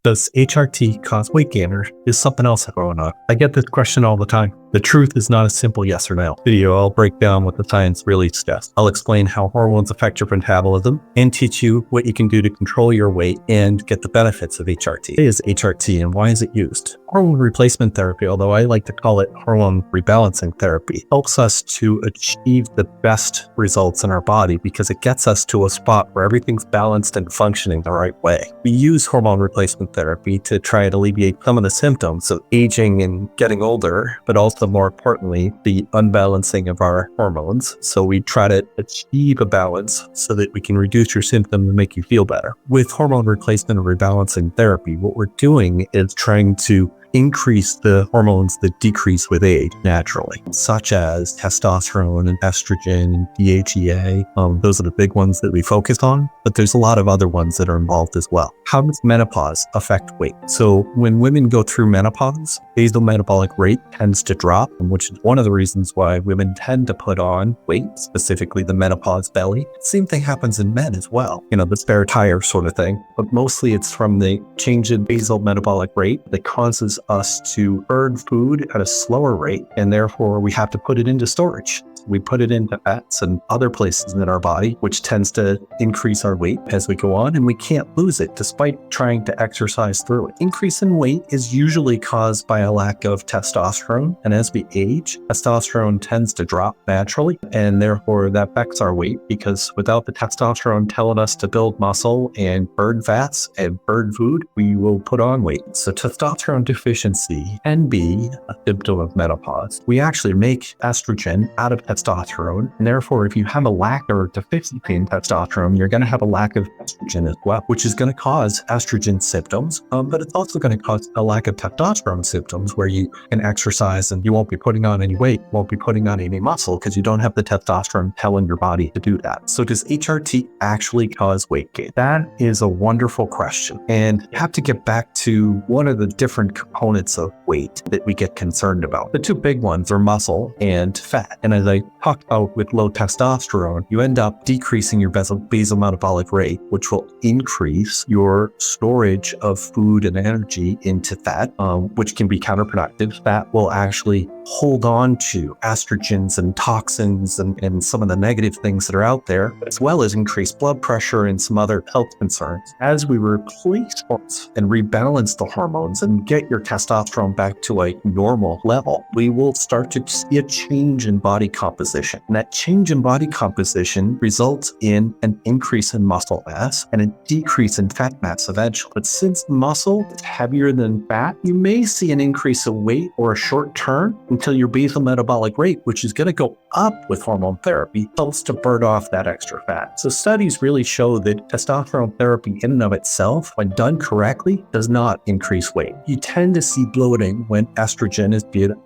Does HRT cause weight gain, or is something else going on? I get this question all the time. The truth is not a simple yes or no. Video, I'll break down what the science really suggests. I'll explain how hormones affect your metabolism and teach you what you can do to control your weight and get the benefits of HRT. What is HRT and why is it used? Hormone replacement therapy, although I like to call it hormone rebalancing therapy, helps us to achieve the best results in our body because it gets us to a spot where everything's balanced and functioning the right way. We use hormone replacement therapy to try and alleviate some of the symptoms of aging and getting older, but also more importantly, the unbalancing of our hormones. So we try to achieve a balance so that we can reduce your symptoms and make you feel better. With hormone replacement and rebalancing therapy, what we're doing is trying to increase the hormones that decrease with age naturally, such as testosterone and estrogen and DHEA. Those are the big ones that we focus on, but there's a lot of other ones that are involved as well. How does menopause affect weight? So when women go through menopause, basal metabolic rate tends to drop, which is one of the reasons why women tend to put on weight, specifically the menopause belly. Same thing happens in men as well, the spare tire sort of thing, but mostly it's from the change in basal metabolic rate that causes us to burn food at a slower rate, and therefore we have to put it into storage. We put it into fats and other places in our body, which tends to increase our weight as we go on, and we can't lose it despite trying to exercise through it. Increase in weight is usually caused by a lack of testosterone, and as we age, testosterone tends to drop naturally, and therefore that affects our weight because without the testosterone telling us to build muscle and burn fats and burn food, we will put on weight. So testosterone deficiency can be a symptom of menopause. We actually make estrogen out of testosterone, and therefore if you have a lack or deficiency in testosterone, you're going to have a lack of estrogen as well, which is going to cause estrogen symptoms, but it's also going to cause a lack of testosterone symptoms where you can exercise and you won't be putting on any weight, won't be putting on any muscle because you don't have the testosterone telling your body to do that. So does HRT actually cause weight gain? That is a wonderful question, and you have to get back to one of the different components of weight that we get concerned about. The two big ones are muscle and fat, and as I talked about with low testosterone, you end up decreasing your basal metabolic rate, which will increase your storage of food and energy into fat, which can be counterproductive. Fat will actually hold on to estrogens and toxins and some of the negative things that are out there, as well as increase blood pressure and some other health concerns. As we replace and rebalance the hormones and get your testosterone back to a normal level, we will start to see a change in body composition. And that change in body composition results in an increase in muscle mass and a decrease in fat mass eventually. But since muscle is heavier than fat, you may see an increase of weight or a short term until your basal metabolic rate, which is going to go up with hormone therapy, helps to burn off that extra fat. So studies really show that testosterone therapy in and of itself, when done correctly, does not increase weight. You tend to see bloating when estrogen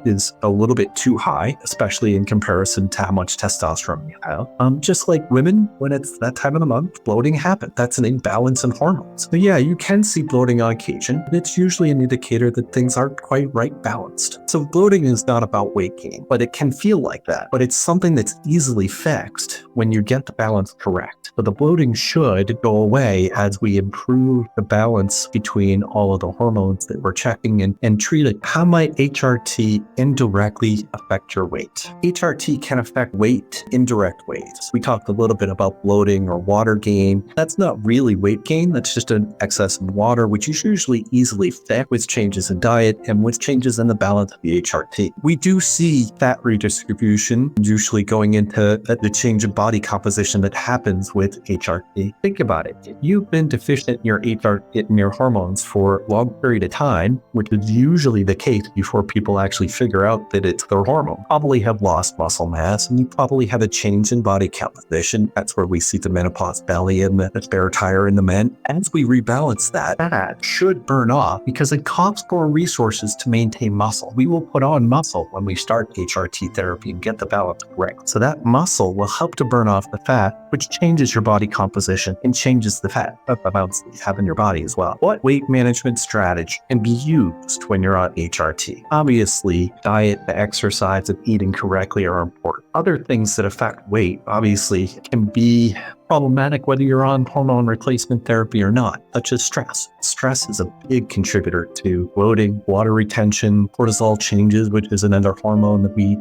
is a little bit too high, especially in comparison to how much testosterone you have. Just like women, when it's that time of the month, bloating happens. That's an imbalance in hormones. So yeah, you can see bloating on occasion, but it's usually an indicator that things aren't quite right balanced. So bloating is not about weight gain, but it can feel like that. But it's something that's easily fixed when you get the balance correct. So the bloating should go away as we improve the balance between all of the hormones that we're checking and treat it. How might HRT indirectly affect your weight? HRT can affect weight indirect ways. We talked a little bit about bloating or water gain. That's not really weight gain. That's just an excess in water, which is usually easily fixed with changes in diet and with changes in the balance of the HRT. We do see fat redistribution usually going into the change in body composition that happens with HRT. Think about it. If you've been deficient in your hormones for a long period of time, which is usually the case before people actually figure out that it's their hormone, probably have lost muscle mass and you probably have a change in body composition. That's where we see the menopause belly and the spare tire in the men. As we rebalance that, fat should burn off because it costs more resources to maintain muscle. We will put on muscle when we start HRT therapy and get the balance correct. So that muscle will help to burn off the fat, which changes your body composition and changes the fat amounts that you have in your body as well. What weight management strategy can be used when you're on HRT? Obviously, diet, exercise, and eating correctly are important. Other things that affect weight, obviously, can be problematic whether you're on hormone replacement therapy or not, such as stress. Stress is a big contributor to bloating, water retention, cortisol changes, which is another hormone that we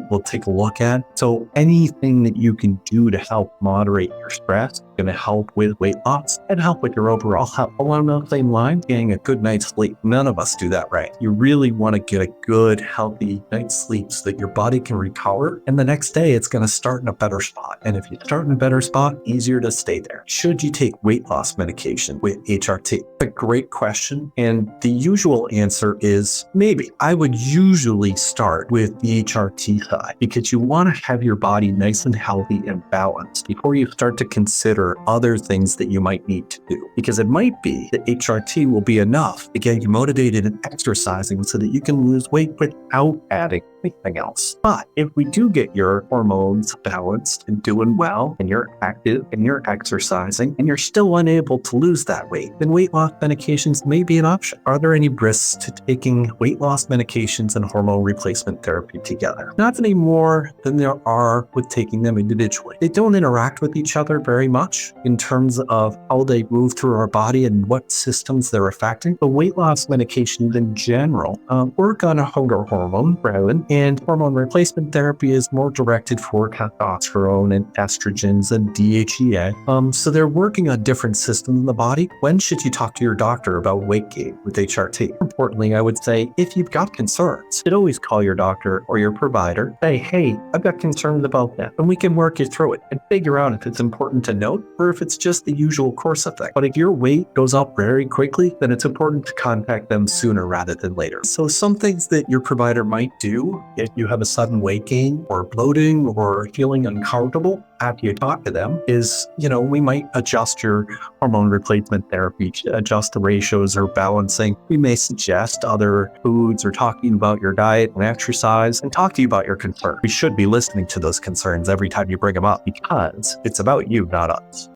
will take a look at. So anything that you can do to help moderate your stress is going to help with weight loss and help with your overall health. Along those same lines, getting a good night's sleep. None of us do that right. You really want to get a good, healthy night's sleep so that your body can recover. And the next day, it's going to start in a better spot. And if you start in a better spot, easier to stay there. Should you take weight loss medication with HRT? A great question. And the usual answer is maybe. I would usually start with the HRT side because you want to have your body nice and healthy and balanced before you start to consider other things that you might need to do. Because it might be that HRT will be enough to get you motivated and exercising so that you can lose weight without adding anything else. But if we do get your hormones balanced and doing well, and you're active and you're exercising and you're still unable to lose that weight, then weight loss medications may be an option. Are there any risks to taking weight loss medications and hormone replacement therapy together? Not any more than there are with taking them individually. They don't interact with each other very much in terms of how they move through our body and what systems they're affecting. The weight loss medications in general work on a hunger hormone, ghrelin, and hormone replacement therapy is more directed for testosterone and estrogens and DHEA. So they're working on different systems in the body. When should you talk to your doctor about weight gain with HRT? Importantly, I would say if you've got concerns, you should always call your doctor or your provider. Say, hey, I've got concerns about that. And we can work you through it and figure out if it's important to note or if it's just the usual course of things. But if your weight goes up very quickly, then it's important to contact them sooner rather than later. So some things that your provider might do if you have a sudden weight gain or bloating or feeling uncomfortable after you talk to them is, we might adjust your hormone replacement therapy, adjust the ratios or balancing. We may suggest other foods or talking about your diet and exercise and talk to you about your concern. We should be listening to those concerns every time you bring them up because it's about you, not us.